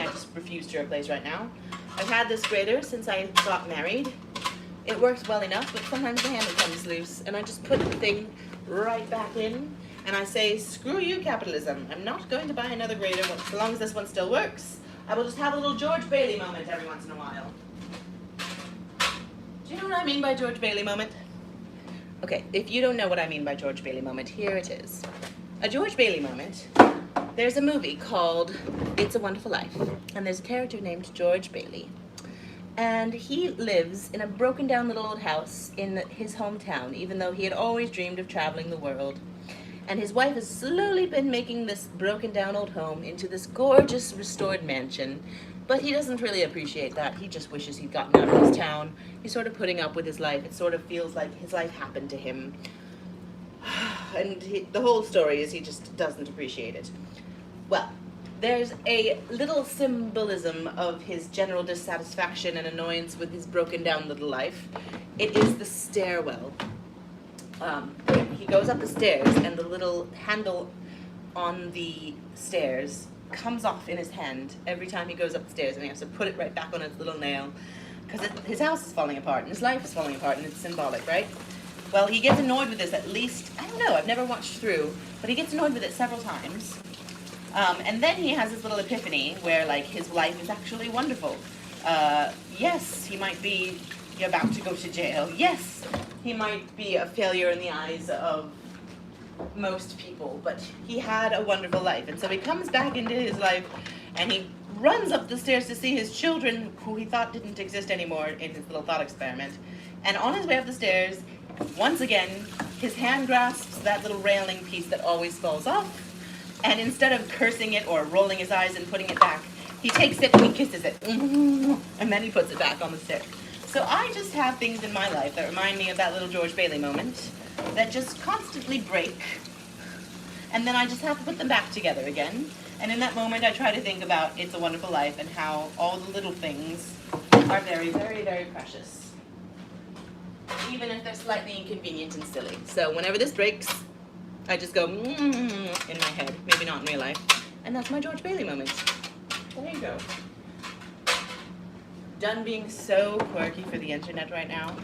just refuse to replace right now. I've had this grater since I got married. It works well enough, but sometimes the handle comes loose, and I just put the thing right back in, and I say, screw you, capitalism. I'm not going to buy another grater so long as this one still works. I will just have a little George Bailey moment every once in a while. Do you know what I mean by George Bailey moment? Okay, if you don't know what I mean by George Bailey moment, here it is. A George Bailey moment, there's a movie called It's a Wonderful Life, and there's a character named George Bailey. And he lives in a broken down little old house in his hometown, even though he had always dreamed of traveling the world. And his wife has slowly been making this broken down old home into this gorgeous restored mansion. But he doesn't really appreciate that. He just wishes he'd gotten out of his town. He's sort of putting up with his life. It sort of feels like his life happened to him. And the whole story is he just doesn't appreciate it. Well, there's a little symbolism of his general dissatisfaction and annoyance with his broken down little life. It is the stairwell. He goes up the stairs, and the little handle on the stairs comes off in his hand every time he goes up the stairs, and he has to put it right back on its little nail, because his house is falling apart, and his life is falling apart, and it's symbolic, right? Well, he gets annoyed with this at least, I don't know, I've never watched through, but he gets annoyed with it several times. And then he has this little epiphany where, like, his life is actually wonderful. Yes, he might be about to go to jail. Yes, he might be a failure in the eyes of most people, but he had a wonderful life. And so he comes back into his life, and he runs up the stairs to see his children, who he thought didn't exist anymore in his little thought experiment. And on his way up the stairs, once again, his hand grasps that little railing piece that always falls off, and instead of cursing it or rolling his eyes and putting it back, he takes it and he kisses it, and then he puts it back on the stairs. So I just have things in my life that remind me of that little George Bailey moment that just constantly break, and then I just have to put them back together again. And in that moment, I try to think about It's a Wonderful Life and how all the little things are very, very, very precious, even if they're slightly inconvenient and silly. So whenever this breaks, I just go in my head, maybe not in real life, and that's my George Bailey moment. There you go. Done being so quirky for the internet right now.